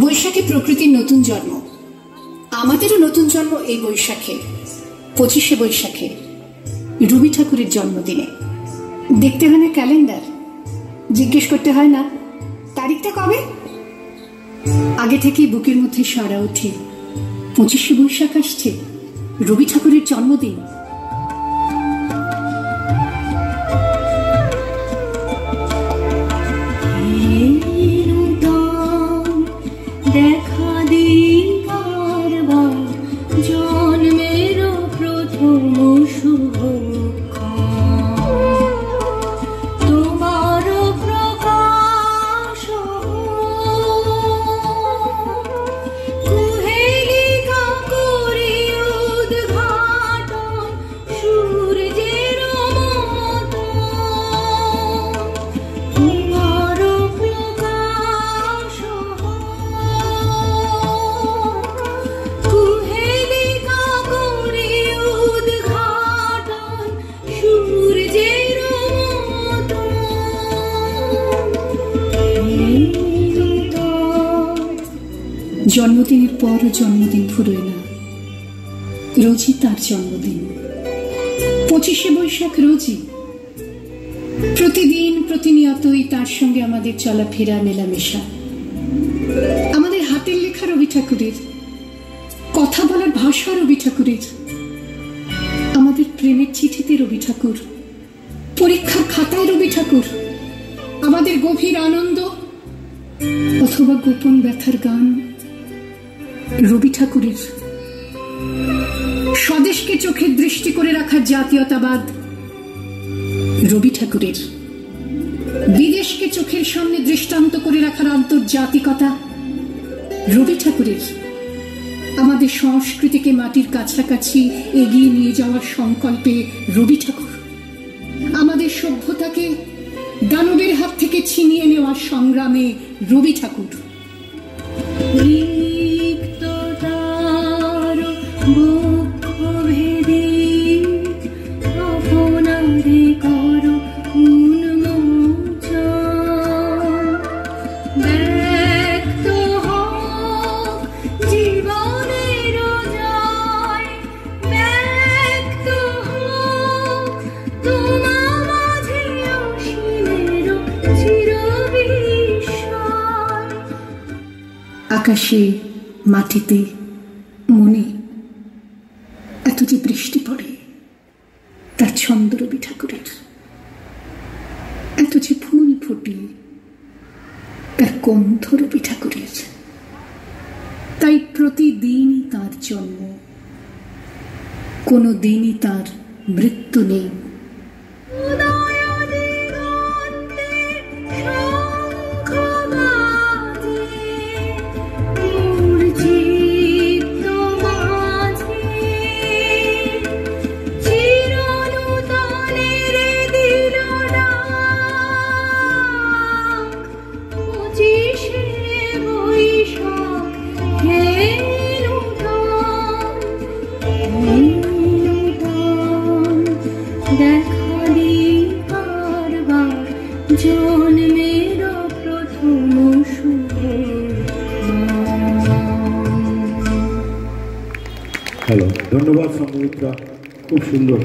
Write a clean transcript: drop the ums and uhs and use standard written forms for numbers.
বৈশাখে প্রকৃতির নতুন জন্ম, আমাদেরও নতুন জন্ম এই বৈশাখে। 25শে বৈশাখে রবি ঠাকুরের জন্মদিনে দেখতে হয় না ক্যালেন্ডার, জিজ্ঞেস করতে হয় না তারিখটা কবে, আগে থেকেই বুকের মধ্যে সাড়া ওঠে 25শে বৈশাখ আসছে, রবি ঠাকুরের জন্মদিন। দেখা দিবার জন্মের প্রথম শুভক্ষণ, তোমার প্রকাশ কুহেলিকা করি উদ্ঘাটন সূর্যের মতো, তোমার প্রকাশ কুহেলিকা করি উদ্ঘাটন সূর্যের মতো। জন্মদিনের পর জন্মদিন ফুরোয় না, রোজই তার জন্মদিন। 25শে বৈশাখ রোজই, প্রতিদিন প্রতিনিয়তই তার সঙ্গে আমাদের চলাফেরা মেলামেশা। আমাদের হাতের লেখা রবি ঠাকুরের, কথা বলার ভাষা রবি ঠাকুরের, আমাদের প্রেমের চিঠিতে রবি ঠাকুর, পরীক্ষার খাতায় রবি ঠাকুর, আমাদের গভীর আনন্দ অথবা গোপন ব্যথার গান রবি ঠাকুরের, স্বদেশকে চোখের দৃষ্টি করে রাখার জাতীয়তাবাদ রবি ঠাকুরের, বিদেশকে চোখের সামনে দৃষ্টান্ত করে রাখার আন্তর্জাতিকতা রবি ঠাকুরের, আমাদের সংস্কৃতিকে মাটির কাছাকাছি এগিয়ে নিয়ে যাওয়ার সংকল্পে রবি ঠাকুর, আমাদের সভ্যতাকে দানবের হাত থেকে ছিনিয়ে নেওয়ার সংগ্রামে রবি ঠাকুর। রিক্ততার বক্ষ ভেদে আপনারে করো উন্মোচন, ব্যক্ত হোক জীবনের জয়, ব্যক্ত হোক তোমার মাঝে অসীমের চিরবিস্ময়। আকাশে, মাটিতে, মনে এত যে বৃষ্টি পড়ে তার ছন্দ রবি ঠাকুরের, এত যে ফুল ফোটে তার গন্ধ রবি ঠাকুরের। তাই প্রতিদিনই তার জন্ম, কোনো দিনই তার মৃত্যু নেই। হ্যালো, ধন্যবাদ সংগীতটা, খুব সুন্দর।